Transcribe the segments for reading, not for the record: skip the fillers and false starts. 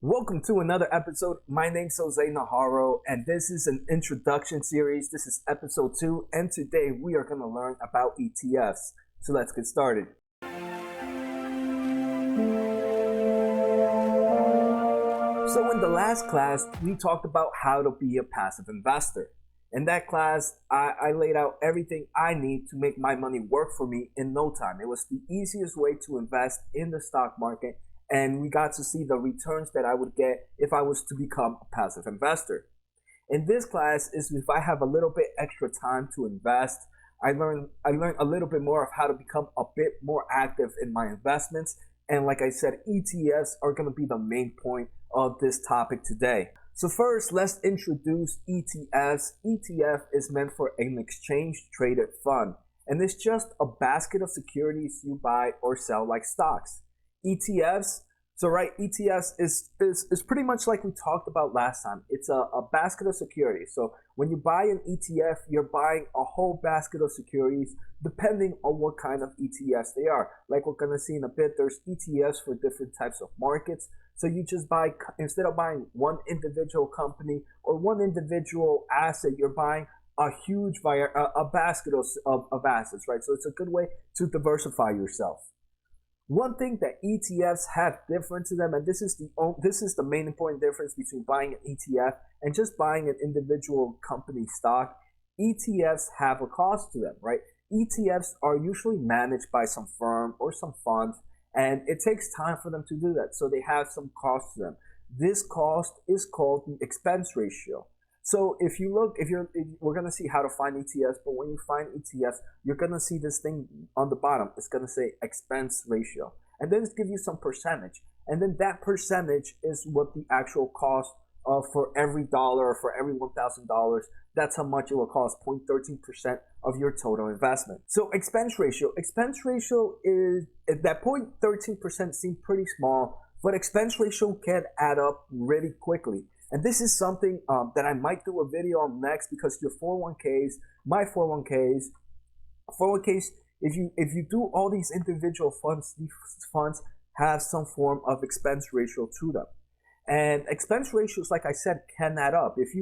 Welcome to another episode. My name's Jose Najarro, and this is an introduction series. This is episode 2, and today we are going to learn about ETFs. So let's get started. So in the last class, we talked about how to be a passive investor. In that class, I laid out everything I need to make my money work for me in no time. It was the easiest way to invest in the stock market, and we got to see the returns that I would get if I was to become a passive investor. In this class is if I have a little bit extra time to invest, I learned a little bit more of how to become a bit more active in my investments. And like I said, ETFs are going to be the main point of this topic today. So first, let's introduce ETFs. ETF is meant for an exchange traded fund, and it's just a basket of securities you buy or sell like stocks. ETFs, ETFs is pretty much like we talked about last time. It's a basket of securities. So when you buy an ETF, you're buying a whole basket of securities depending on what kind of ETFs they are. Like we're going to see in a bit, there's ETFs for different types of markets. So you just buy, instead of buying one individual company or one individual asset, you're buying a huge a basket of assets, right? So it's a good way to diversify yourself. One thing that ETFs have different to them, and this is the main important difference between buying an ETF and just buying an individual company stock. ETFs have a cost to them, right? ETFs are usually managed by some firm or some fund, and it takes time for them to do that. So they have some cost to them. This cost is called the expense ratio. So if we're going to see how to find ETFs, but when you find ETFs, you're going to see this thing on the bottom. It's going to say expense ratio. And then it's give you some percentage. And then that percentage is what the actual cost for every dollar or for every $1,000, that's how much it will cost, 0.13% of your total investment. So expense ratio is, that 0.13% seems pretty small, but expense ratio can add up really quickly. And this is something that I might do a video on next, because your 401ks, my 401ks, if you do all these individual funds, these funds have some form of expense ratio to them. And expense ratios, like I said, can add up. If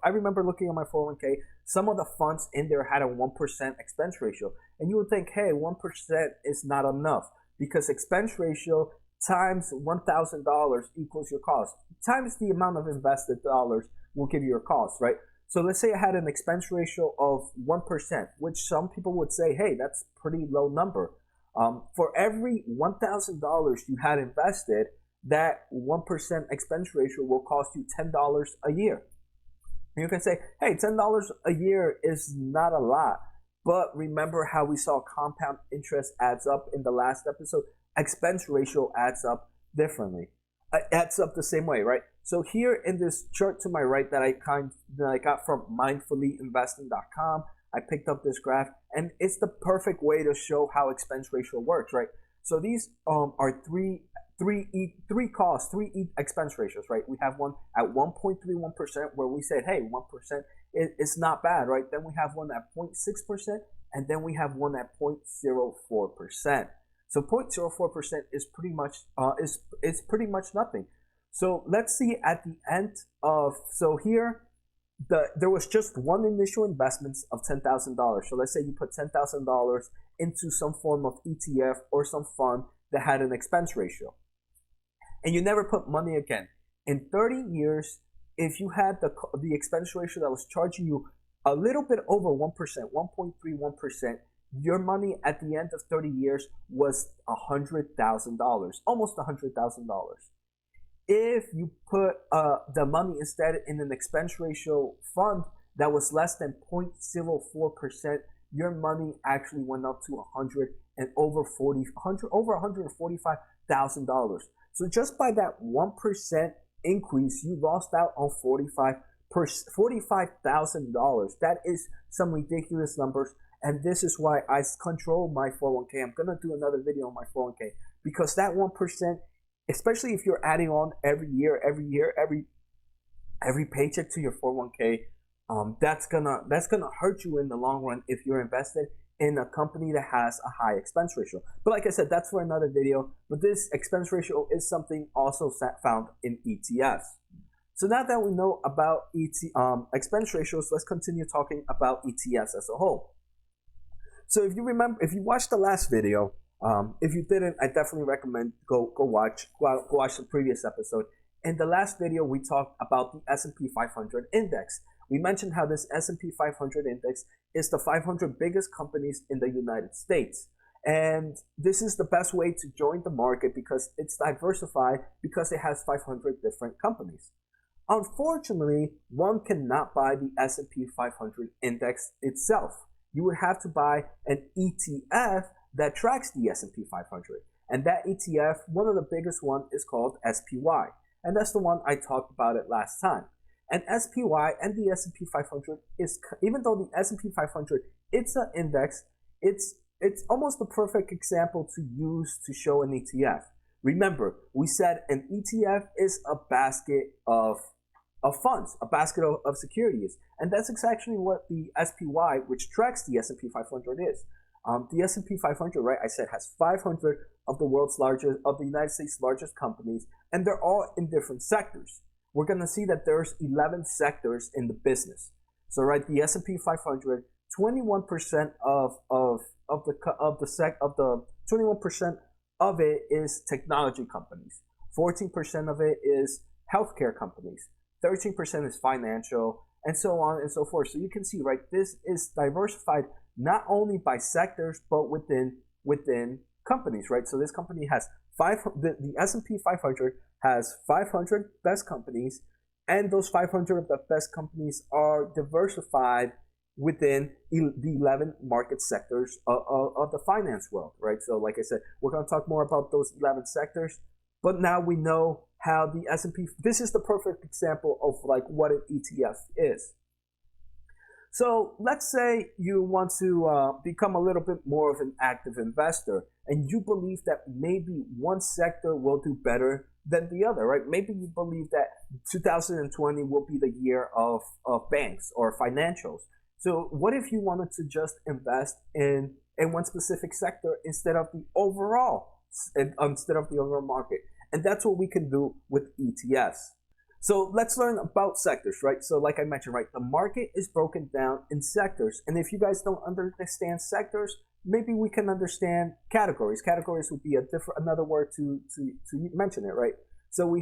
I remember looking at my 401k, some of the funds in there had a 1% expense ratio. And you would think, hey, 1% is not enough, because expense ratio times $1,000 equals your cost, times the amount of invested dollars will give you your cost, right? So let's say I had an expense ratio of 1%, which some people would say, hey, that's a pretty low number. For every $1,000 you had invested, that 1% expense ratio will cost you $10 a year. And you can say, hey, $10 a year is not a lot. But remember how we saw compound interest adds up in the last episode? Expense ratio adds up differently. Adds up the same way, right? So here in this chart to my right that I got from mindfullyinvesting.com, I picked up this graph, and it's the perfect way to show how expense ratio works, right? So these are three expense ratios, right? We have one at 1.31% where we said, hey, 1% is not bad, right? Then we have one at 0.6%, and then we have one at 0.04%. So 0.04% is pretty much pretty much nothing. So let's see at the end of, so here there was just one initial investment of $10,000. So let's say you put $10,000 into some form of ETF or some fund that had an expense ratio, and you never put money again. In 30 years, if you had the expense ratio that was charging you a little bit over 1%, 1.31%, your money at the end of 30 years was $100,000, almost $100,000. If you put the money instead in an expense ratio fund that was less than 0.04%, your money actually went up to over $145,000. So just by that 1% increase, you lost out on $45,000. That is some ridiculous numbers. And this is why I control my 401k. I'm going to do another video on my 401k, because that 1%, especially if you're adding on every paycheck to your 401k, that's gonna hurt you in the long run if you're invested in a company that has a high expense ratio. But like I said, that's for another video. But this expense ratio is something also found in ETFs. So now that we know about expense ratios, let's continue talking about ETFs as a whole. So if you remember, if you watched the last video, if you didn't, I definitely recommend go watch the previous episode. In the last video, we talked about the S&P 500 index. We mentioned how this S&P 500 index is the 500 biggest companies in the United States. And this is the best way to join the market because it's diversified, because it has 500 different companies. Unfortunately, one cannot buy the S&P 500 index itself. You would have to buy an ETF that tracks the S&P 500. And that ETF, one of the biggest one, is called SPY. And that's the one I talked about it last time. And SPY and the S&P 500 is, even though the S&P 500, it's an index, it's almost the perfect example to use to show an ETF. Remember, we said an ETF is a basket of funds, a basket of securities. And that's exactly what the SPY, which tracks the S&P 500, is. The S&P 500, right, I said, has 500 of the United States' largest companies, and they're all in different sectors. We're going to see that there's 11 sectors in the business. So, right, the S&P 500, 21% of the 21% of it is technology companies. 14% of it is healthcare companies. 13% is financial, and so on and so forth. So you can see, right, this is diversified not only by sectors but within companies, right? So this company has the S&P 500 has 500 best companies, and those 500 of the best companies are diversified within the 11 market sectors of the finance world, right? So like I said, we're going to talk more about those 11 sectors, but now we know how the S&P, this is the perfect example of like what an ETF is. So let's say you want to become a little bit more of an active investor, and you believe that maybe one sector will do better than the other, right? Maybe you believe that 2020 will be the year of banks or financials. So what if you wanted to just invest in one specific sector instead of the overall market? And that's what we can do with ETFs. So let's learn about sectors, right? So like I mentioned, right, the market is broken down in sectors. And if you guys don't understand sectors, maybe we can understand categories. Categories would be another word to mention it, right? So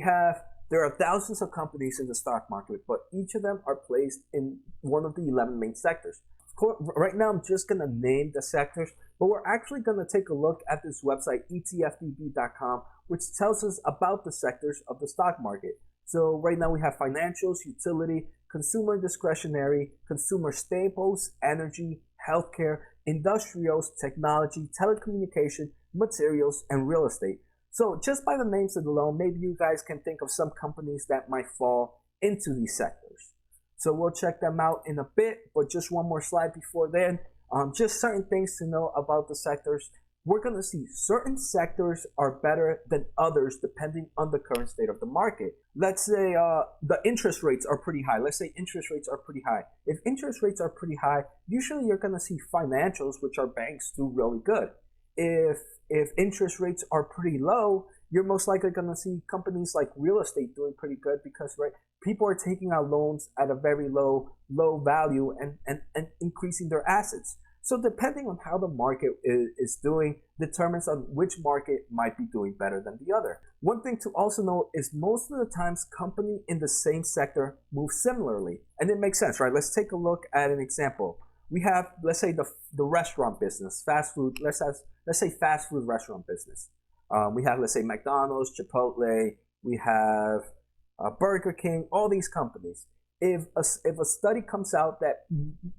there are thousands of companies in the stock market, but each of them are placed in one of the 11 main sectors. Of course, right now, I'm just going to name the sectors, but we're actually going to take a look at this website, etfdb.com, which tells us about the sectors of the stock market. So right now we have financials, utility, consumer discretionary, consumer staples, energy, healthcare, industrials, technology, telecommunication, materials, and real estate. So just by the names alone, maybe you guys can think of some companies that might fall into these sectors. So we'll check them out in a bit, but just one more slide before then. Just certain things to know about the sectors. We're going to see certain sectors are better than others depending on the current state of the market. Let's say the interest rates are pretty high. Let's say interest rates are pretty high. If interest rates are pretty high, usually you're going to see financials, which are banks, do really good. If interest rates are pretty low, you're most likely going to see companies like real estate doing pretty good because, right, people are taking out loans at a very low value and increasing their assets. So depending on how the market is doing determines on which market might be doing better than the other. One thing to also know is most of the times company in the same sector move similarly. And it makes sense, right? Let's take a look at an example. We have, let's say the restaurant business, fast food, let's say fast food restaurant business. We have, let's say, McDonald's, Chipotle, we have Burger King, all these companies. If a study comes out that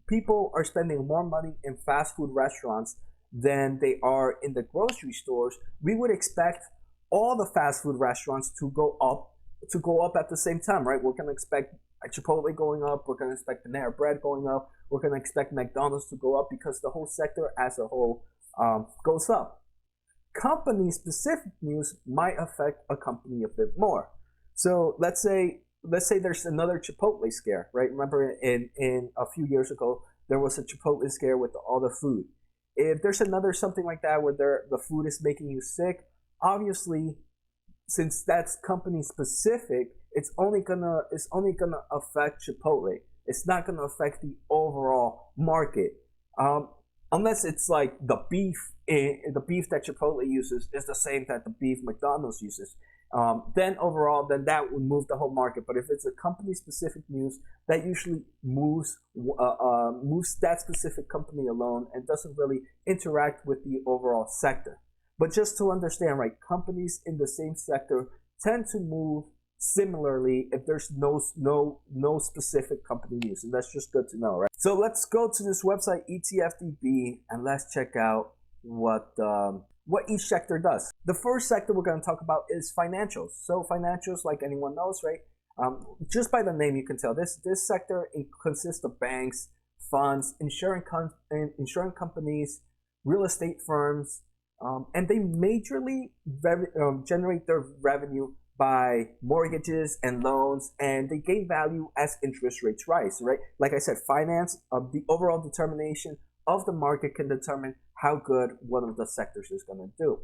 people are spending more money in fast food restaurants than they are in the grocery stores, we would expect all the fast food restaurants to go up at the same time, right? We're going to expect Chipotle going up, we're going to expect Panera Bread going up, we're going to expect McDonald's to go up because the whole sector as a whole goes up. Company-specific news might affect a company a bit more. So let's say there's another Chipotle scare, right? Remember in a few years ago, there was a Chipotle scare with all the food. If there's another something like that where the food is making you sick, obviously, since that's company specific, it's only gonna affect Chipotle. It's not gonna affect the overall market, um, unless it's like the beef that Chipotle uses is the same that the beef McDonald's uses. Then overall, then that would move the whole market. But if it's a company specific news, that usually moves that specific company alone and doesn't really interact with the overall sector. But just to understand, right, companies in the same sector tend to move similarly if there's no specific company news, and that's just good to know, right? So let's go to this website ETFDB and let's check out what each sector does. The first sector we're going to talk about is financials. So financials, like anyone knows, right? Just by the name, you can tell this sector consists of banks, funds, insurance companies, real estate firms, and they majorly generate their revenue by mortgages and loans, and they gain value as interest rates rise, right? Like I said, finance, the overall determination of the market can determine how good one of the sectors is going to do.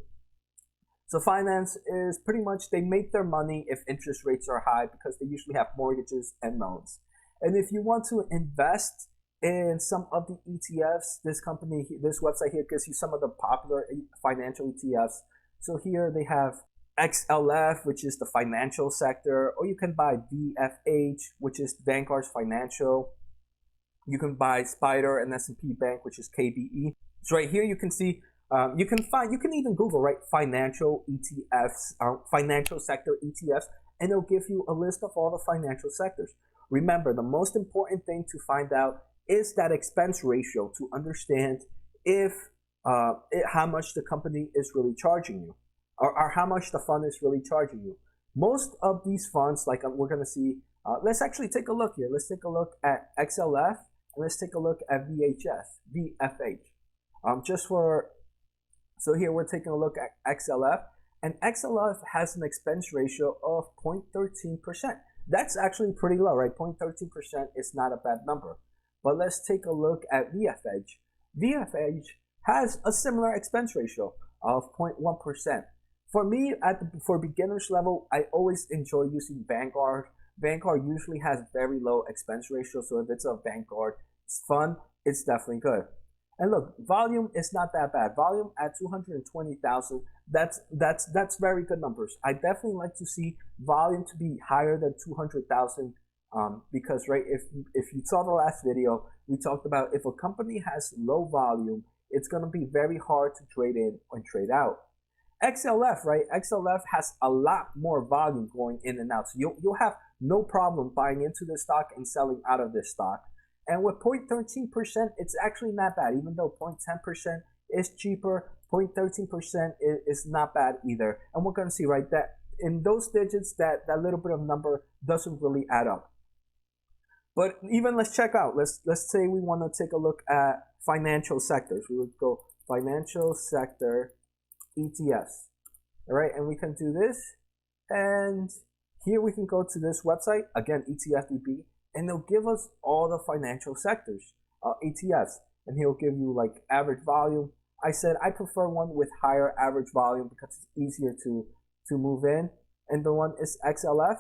So finance is pretty much, they make their money if interest rates are high because they usually have mortgages and loans. And if you want to invest in some of the ETFs, this website here gives you some of the popular financial ETFs. So here they have XLF, which is the financial sector, or you can buy VFH, which is Vanguard's financial. You can buy Spider and S&P Bank, which is KBE. So right here you can see, you can even Google, right, financial ETFs, financial sector ETFs, and it'll give you a list of all the financial sectors. Remember, the most important thing to find out is that expense ratio to understand how much the company is really charging you, or how much the fund is really charging you. Most of these funds, like we're going to see, let's actually take a look here. Let's take a look at XLF, and let's take a look at VFH. So here we're taking a look at XLF, and XLF has an expense ratio of 0.13%. That's actually pretty low, right? 0.13% is not a bad number. But let's take a look at VFH. VFH has a similar expense ratio of 0.1%. For me, for beginners level, I always enjoy using Vanguard. Vanguard usually has very low expense ratio, so if it's a Vanguard fund, it's definitely good. And look, volume is not that bad. Volume at 220,000, that's very good numbers. I definitely like to see volume to be higher than 200,000, because right, if you saw the last video, we talked about if a company has low volume, it's going to be very hard to trade in and trade out. XLF, right? XLF has a lot more volume going in and out. So you'll have no problem buying into this stock and selling out of this stock. And with 0.13%, it's actually not bad. Even though 0.10% is cheaper, 0.13% is not bad either. And we're going to see, right, that in those digits, that little bit of number doesn't really add up. But even let's check out. Let's say we want to take a look at financial sectors. We would go financial sector ETFs. All right, and we can do this. And here we can go to this website, again, ETFDB, and they'll give us all the financial sectors, ETFs. And he'll give you like average volume. I said I prefer one with higher average volume because it's easier to move in. And the one is XLF.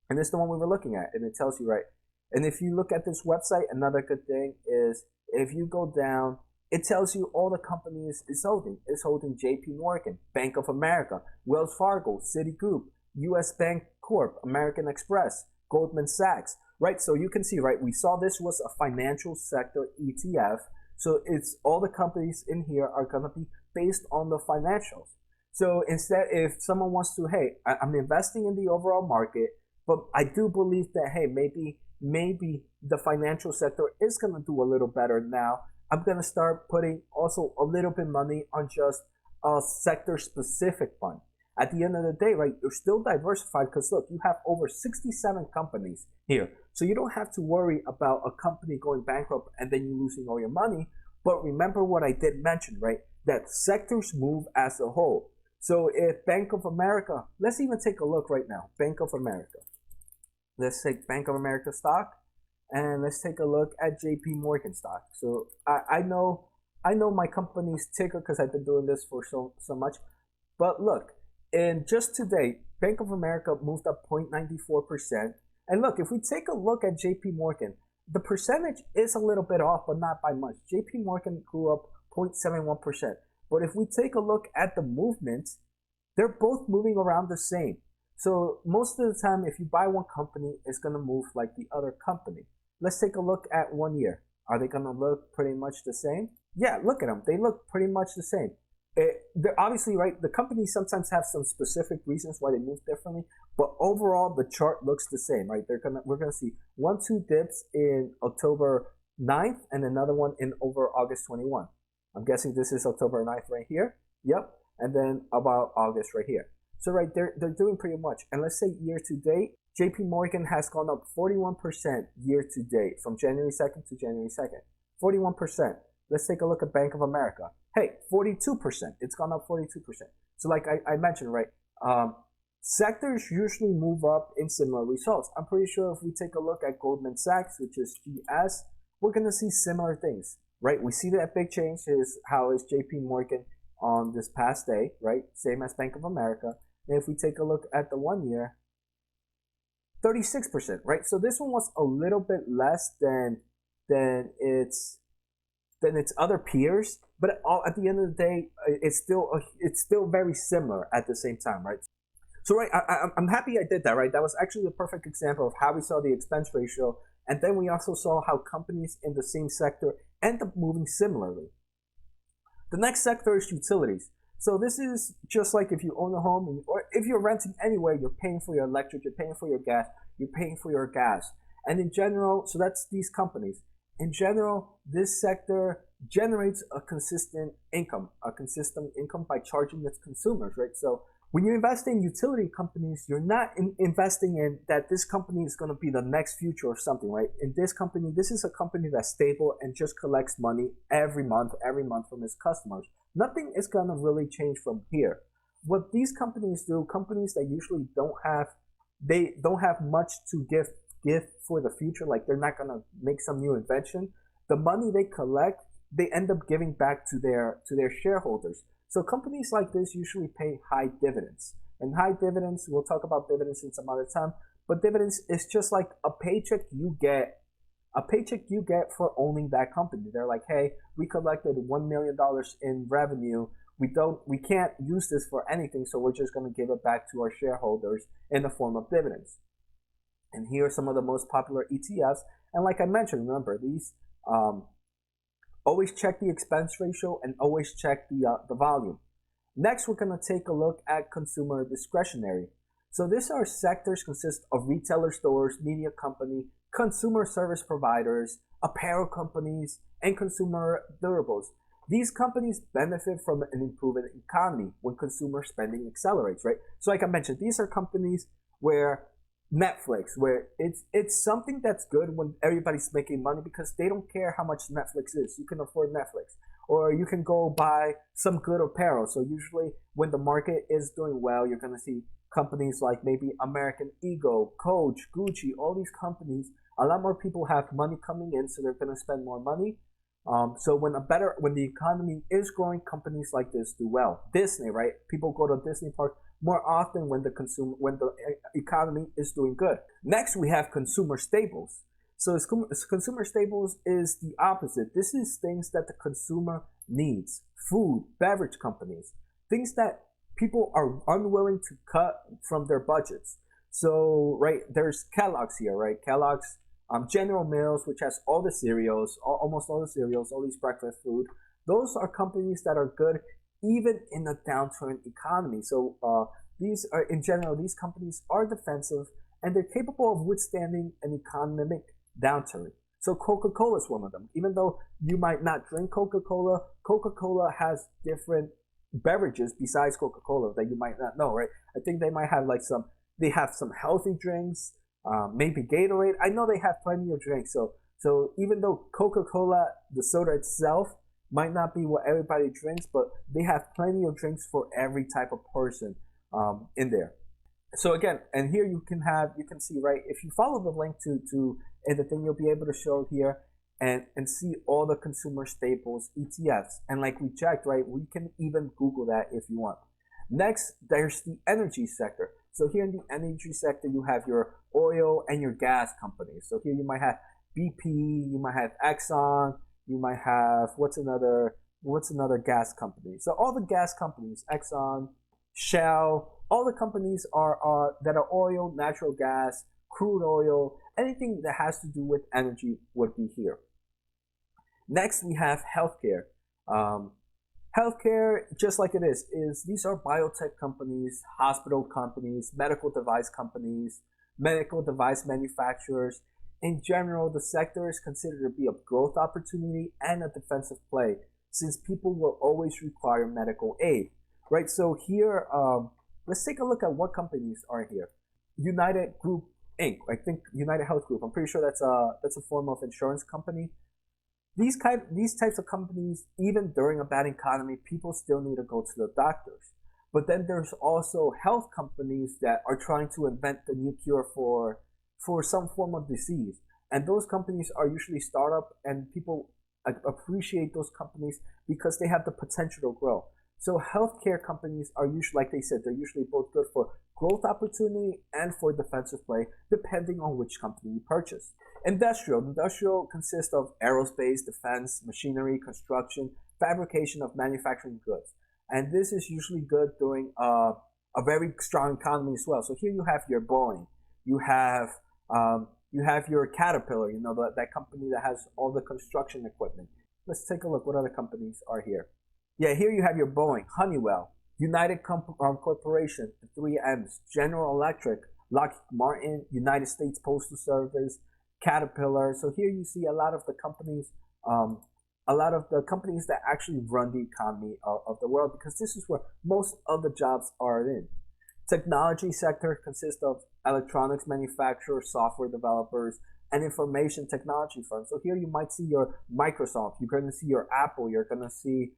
And it's the one we were looking at. And it tells you, right. And if you look at this website, another good thing is if you go down, it tells you all the companies it's holding. It's holding JP Morgan, Bank of America, Wells Fargo, Citigroup, US Bank Corp, American Express, Goldman Sachs, right? So you can see, right, we saw this was a financial sector ETF. So it's all the companies in here are going to be based on the financials. So instead, if someone wants to, hey, I'm investing in the overall market, but I do believe that, hey, maybe the financial sector is going to do a little better now, I'm going to start putting also a little bit money on just a sector specific fund. At the end of the day, right, you're still diversified because look, you have over 67 companies here. So you don't have to worry about a company going bankrupt and then you losing all your money. But remember what I did mention, right, that sectors move as a whole. So if Bank of America, let's even take a look right now, Bank of America. Let's take Bank of America stock and let's take a look at JP Morgan stock. So I know I know my company's ticker because I've been doing this for so much. But look, and just today, Bank of America moved up 0.94%. And look, if we take a look at JP Morgan, the percentage is a little bit off, but not by much. JP Morgan grew up 0.71%. But if we take a look at the movements, they're both moving around the same. So most of the time, if you buy one company, it's going to move like the other company. Let's take a look at 1 year. Are they going to look pretty much the same? Yeah, look at them. They look pretty much the same. They're obviously, right, the companies sometimes have some specific reasons why they move differently, but overall the chart looks the same, right? We're gonna see 1-2 dips in October 9th and another one in over August 21. I'm guessing this is October 9th right here. Yep, and then about August right here. So right, they're doing pretty much. And let's say year to date, JP Morgan has gone up 41% year to date from January 2nd to January 2nd. 41%. Let's take a look at Bank of America. Hey, 42%. It's gone up 42%. So like I mentioned, right, sectors usually move up in similar results. I'm pretty sure if we take a look at Goldman Sachs, which is GS, we're going to see similar things, right? We see that big change is how is JP Morgan on this past day, right? Same as Bank of America. And if we take a look at the 1 year, 36%, right? So this one was a little bit less than its other peers, but at the end of the day, it's still very similar at the same time, right? So right, I'm happy I did that, right? That was actually a perfect example of how we saw the expense ratio, and then we also saw how companies in the same sector end up moving similarly. The next sector is utilities. So this is just like if you own a home, or if you're renting anywhere, you're paying for your electric, you're paying for your gas, you're paying for your gas. And in general, so that's these companies. In general, this sector generates a consistent income by charging its consumers, right? So when you invest in utility companies, you're not investing in that this company is going to be the next future or something, right? In this company, this is a company that's stable and just collects money every month from its customers. Nothing is going to really change from here. What these companies do, companies that usually don't have much to give for the future, like they're not going to make some new invention, the money they collect, they end up giving back to their shareholders. So companies like this usually pay high dividends. And high dividends, we'll talk about dividends in some other time, but dividends is just like a paycheck you get for owning that company. They're like, hey, we collected $1 million in revenue. We can't use this for anything, so we're just going to give it back to our shareholders in the form of dividends. And here are some of the most popular ETFs. And like I mentioned, remember, these always check the expense ratio and always check the volume. Next, we're going to take a look at consumer discretionary. So these are sectors consist of retailer stores, media company, consumer service providers, apparel companies, and consumer durables. These companies benefit from an improving economy when consumer spending accelerates, right? So like I mentioned, these are companies where Netflix, where it's something that's good when everybody's making money because they don't care how much Netflix is. You can afford Netflix, or you can go buy some good apparel. So usually when the market is doing well, you're going to see companies like maybe American Eagle, Coach, Gucci, all these companies. A lot more people have money coming in, so they're going to spend more money. So when the economy is growing, companies like this do well. Disney, right? People go to Disney Park more often when the economy is doing good. Next, we have consumer staples. So consumer staples is the opposite. This is things that the consumer needs. Food, beverage companies, things that people are unwilling to cut from their budgets. So, right, there's Kellogg's here, right? Kellogg's, General Mills, which has all the cereals, almost all the cereals, all these breakfast food. Those are companies that are good even in a downturn economy. So these are, in general, these companies are defensive and they're capable of withstanding an economic downturn. So Coca-Cola is one of them. Even though you might not drink Coca-Cola, Coca-Cola has different beverages besides Coca-Cola that you might not know, right? I think they might have they have some healthy drinks, maybe Gatorade. I know they have plenty of drinks. So even though Coca-Cola, the soda itself, might not be what everybody drinks, but they have plenty of drinks for every type of person in there. So again, and here you can see, right, if you follow the link to the thing, you'll be able to show here and see all the consumer staples ETFs. And like we checked, right, we can even Google that if you want. Next, there's the energy sector. So here in the energy sector, you have your oil and your gas companies. So here you might have BP, you might have Exxon, you might have what's another gas company. So all the gas companies, Exxon, Shell, all the companies are that are oil, natural gas, crude oil, anything that has to do with energy would be here. Next, we have healthcare. Healthcare, just like it is these are biotech companies, hospital companies, medical device companies, medical device manufacturers. In general, the sector is considered to be a growth opportunity and a defensive play, since people will always require medical aid, right? So here, let's take a look at what companies are here. United Group Inc. I think United Health Group. I'm pretty sure that's a form of insurance company. These types of companies, even during a bad economy, people still need to go to the doctors. But then there's also health companies that are trying to invent the new cure for some form of disease. And those companies are usually startup, and people appreciate those companies because they have the potential to grow. So healthcare companies are usually, like they said, they're usually both good for growth opportunity and for defensive play, depending on which company you purchase. Industrial consists of aerospace, defense, machinery, construction, fabrication of manufacturing goods. And this is usually good during a very strong economy as well. So here you have your Boeing, you have your Caterpillar, that company that has all the construction equipment. Let's take a look what other companies are here. Yeah, here you have your Boeing, Honeywell, United Corporation, the 3 M's, General Electric, Lockheed Martin, United States Postal Service, Caterpillar. So here you see a lot of the companies that actually run the economy of the world, because this is where most of the jobs are in. Technology sector consists of electronics manufacturers, software developers, and information technology firms. So here you might see your Microsoft, you're going to see your Apple, you're going to see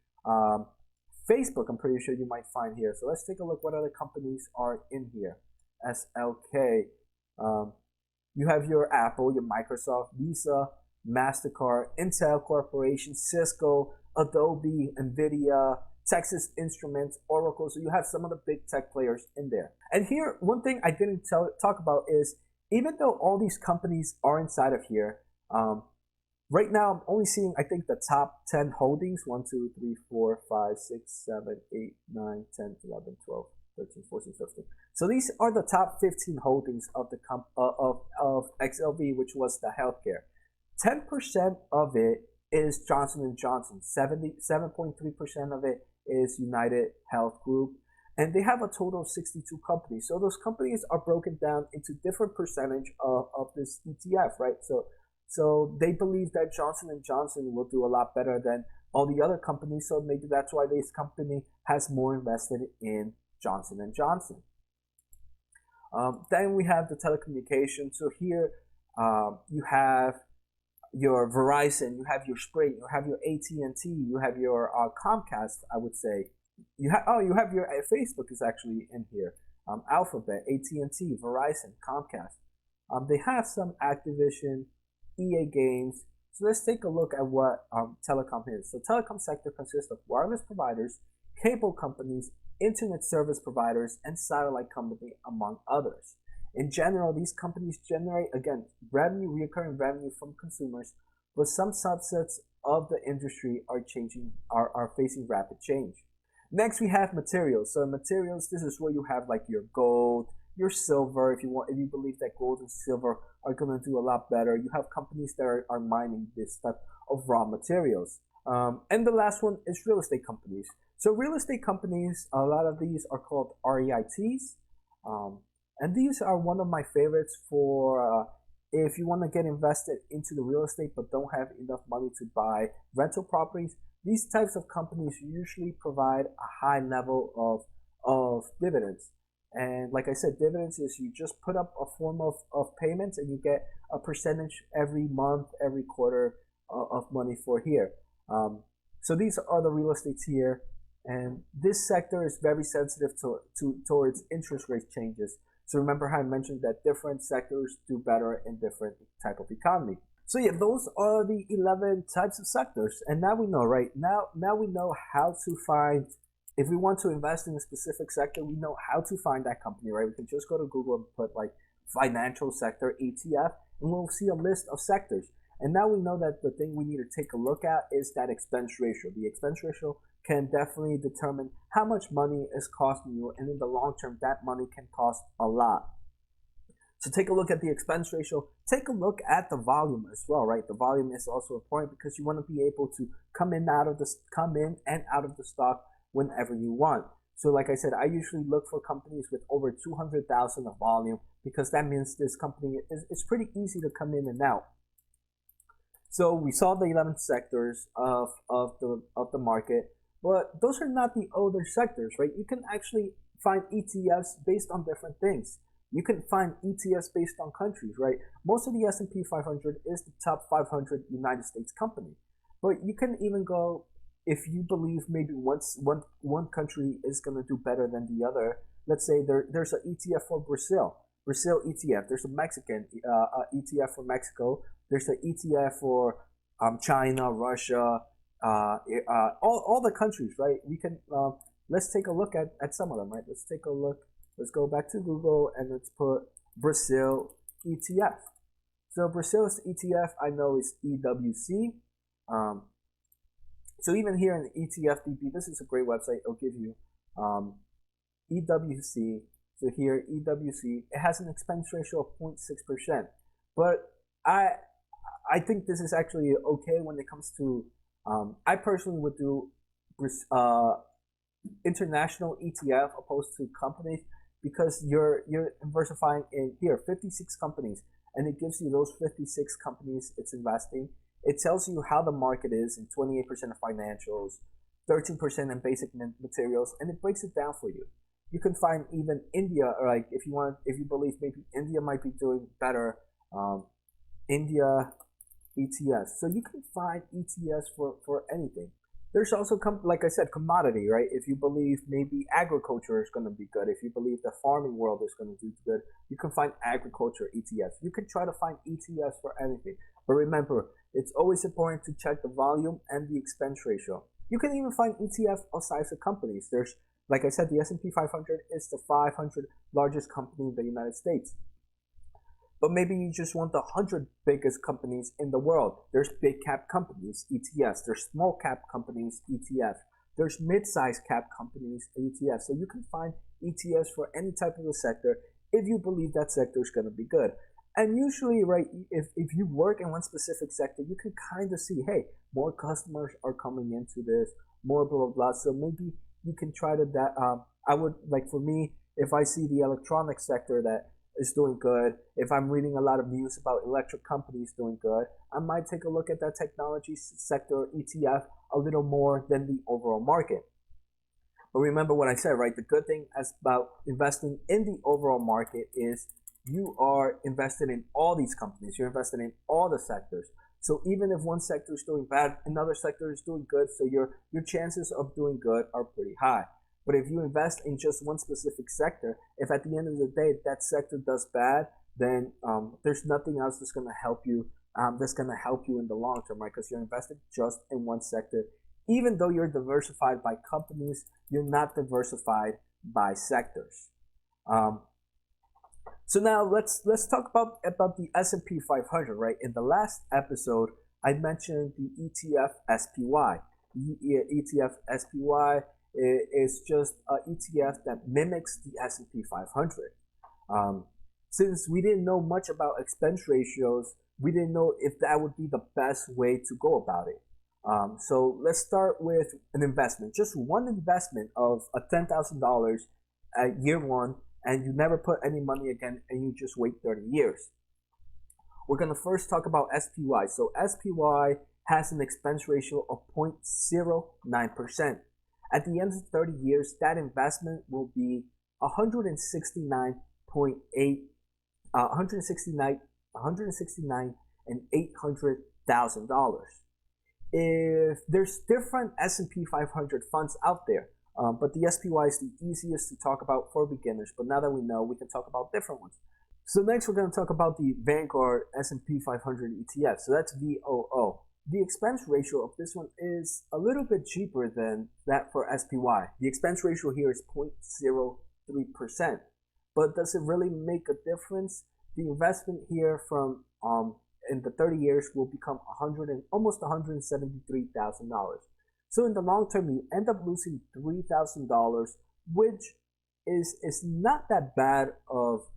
Facebook, I'm pretty sure you might find here. So let's take a look what other companies are in here. SLK. You have your Apple, your Microsoft, Visa, MasterCard, Intel Corporation, Cisco, Adobe, NVIDIA, Texas Instruments, Oracle. So you have some of the big tech players in there. And here, one thing I didn't talk about is, even though all these companies are inside of here, right now I'm only seeing, I think, the top 10 holdings. 1, 2, 3, 4, 5, 6, 7, 8, 9, 10, 11, 12, 13, 14, 15. So these are the top 15 holdings of the of XLV, which was the healthcare. 10% of it is Johnson & Johnson. 7.3% of it is United Health Group. And they have a total of 62 companies. So those companies are broken down into different percentage of this ETF, right? So they believe that Johnson & Johnson will do a lot better than all the other companies. So maybe that's why this company has more invested in Johnson & Johnson. Then we have the telecommunications. So here you have your Verizon, you have your Sprint, you have your AT&T, you have your Comcast, I would say. You have your Facebook is actually in here. Alphabet, AT&T, Verizon, Comcast. They have some Activision, EA Games. So let's take a look at what telecom is. So telecom sector consists of wireless providers, cable companies, internet service providers, and satellite company, among others. In general, these companies generate, again, recurring revenue from consumers, but some subsets of the industry are facing rapid change. Next, we have materials. So in materials, this is where you have like your gold, your silver. If you believe that gold and silver are going to do a lot better, you have companies that are mining this type of raw materials. And the last one is real estate companies. So real estate companies, a lot of these are called REITs. And these are one of my favorites for if you want to get invested into the real estate but don't have enough money to buy rental properties. These types of companies usually provide a high level of dividends. And like I said, dividends is you just put up a form of payments and you get a percentage every month, every quarter of money for here. So these are the real estates here. And this sector is very sensitive towards interest rate changes. So remember how I mentioned that different sectors do better in different type of economy. So yeah, those are the 11 types of sectors. And now we know, right? Now we know how to find, if we want to invest in a specific sector, we know how to find that company, right? We can just go to Google and put like financial sector ETF, and we'll see a list of sectors. And now we know that the thing we need to take a look at is that expense ratio. The expense ratio can definitely determine how much money is costing you, and in the long term, that money can cost a lot. So take a look at the expense ratio. Take a look at the volume as well, right? The volume is also important because you want to be able to come in and out of the stock whenever you want. So like I said, I usually look for companies with over 200,000 of volume because that means this company it's pretty easy to come in and out. So we saw the 11 sectors of the market, but those are not the other sectors, right? You can actually find ETFs based on different things. You can find ETFs based on countries, right? Most of the S&P 500 is the top 500 United States company. But you can even go, if you believe maybe one country is going to do better than the other. Let's say there's an ETF for Brazil ETF. There's a Mexican ETF for Mexico. There's an ETF for China, Russia, all the countries, right? We can, let's take a look at some of them, right? Let's take a look. Let's go back to Google and let's put Brazil ETF. So Brazil's ETF I know is EWC. So even here in ETFDB, this is a great website. It'll give you EWC. So here EWC, it has an expense ratio of 0.6%. But I think this is actually okay when it comes to. I personally would do international ETF opposed to companies, because you're diversifying in here 56 companies, and it gives you those 56 companies it's investing. It tells you how the market is in 28% of financials, 13% in basic materials, and it breaks it down for you. You can find even India, or like if you believe maybe India might be doing better, India ETFs. So you can find ETFs for anything. There's also, like I said, commodity, right? If you believe maybe agriculture is going to be good, if you believe the farming world is going to do good, you can find agriculture ETFs. You can try to find ETFs for anything. But remember, it's always important to check the volume and the expense ratio. You can even find ETFs of size of companies. There's, like I said, the S&P 500 is the 500 largest company in the United States. But maybe you just want the 100 biggest companies in the world. There's big cap companies, ETFs. There's small cap companies, ETFs. There's mid-sized cap companies, ETFs. So you can find ETFs for any type of a sector if you believe that sector is going to be good. And usually, right, if you work in one specific sector, you can kind of see, hey, more customers are coming into this, more blah, blah, blah. So maybe you can try to, I would, like for me, if I see the electronic sector that is doing good, if I'm reading a lot of news about electric companies doing good, I might take a look at that technology sector ETF a little more than the overall market. But remember what I said, right? The good thing about investing in the overall market is you are invested in all these companies. You're invested in all the sectors. So even if one sector is doing bad, another sector is doing good. So your chances of doing good are pretty high. But if you invest in just one specific sector, if at the end of the day that sector does bad, then there's nothing else that's going to help you. That's going to help you in the long term, right? Because you're invested just in one sector. Even though you're diversified by companies, you're not diversified by sectors. So now let's talk about the S&P 500, right? In the last episode, I mentioned the ETF SPY. The ETF SPY is just an ETF that mimics the S&P 500. Since we didn't know much about expense ratios, we didn't know if that would be the best way to go about it. So let's start with an investment. Just one investment of $10,000 at year one, and you never put any money again, and you just wait 30 years. We're going to first talk about SPY. So SPY has an expense ratio of 0.09%. At the end of 30 years, that investment will be $169 and $800,000. If there's different S&P 500 funds out there, but the SPY is the easiest to talk about for beginners. But now that we know, we can talk about different ones. So next we're going to talk about the Vanguard S&P 500 ETF. So that's VOO. The expense ratio of this one is a little bit cheaper than that for SPY. The expense ratio here is 0.03%. But does it really make a difference? The investment here from in the 30 years will become almost $173,000. So in the long term, you end up losing $3,000, which is not that bad of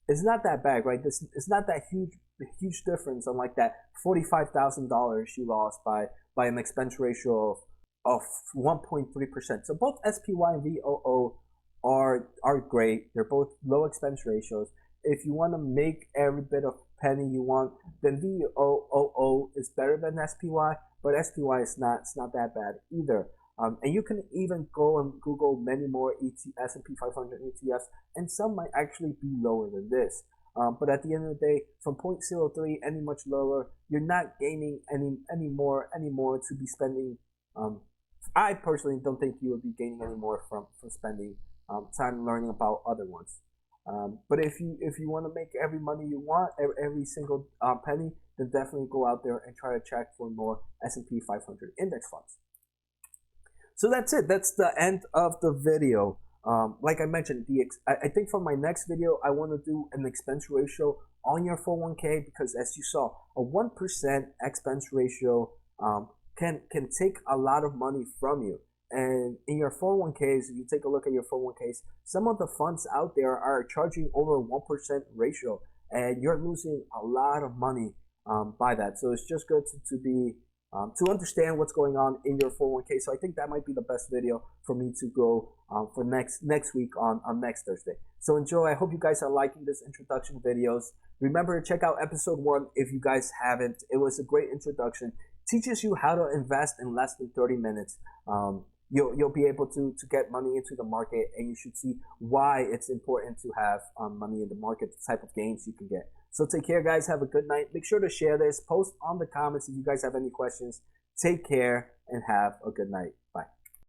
it's not that bad, right? It's not that huge difference on like that $45,000 you lost by an expense ratio of 1.3%. So both SPY and VOO are great. They're both low expense ratios. If you want to make every bit of penny you want, then VOO is better than SPY, but SPY is not that bad either. And you can even go and Google many more S&P 500 ETFs, and some might actually be lower than this. But at the end of the day, from 0.03 any much lower, you're not gaining any more to be spending. I personally don't think you would be gaining any more from spending time learning about other ones. But if you want to make every money you want, every single penny, then definitely go out there and try to check for more S&P 500 index funds. So that's it. That's the end of the video. Like I mentioned, I think for my next video, I want to do an expense ratio on your 401k, because as you saw, a 1% expense ratio can take a lot of money from you. And in your 401ks, if you take a look at your 401ks, some of the funds out there are charging over 1% ratio, and you're losing a lot of money by that. So it's just good to understand what's going on in your 401k. So I think that might be the best video for me to go for next week on next Thursday. So enjoy. I hope you guys are liking this introduction videos. Remember to check out episode 1 if you guys haven't. It was a great introduction. Teaches you how to invest in less than 30 minutes. You'll be able to get money into the market, and you should see why it's important to have money in the market, the type of gains you can get. So take care, guys. Have a good night. Make sure to share this. Post on the comments if you guys have any questions. Take care and have a good night.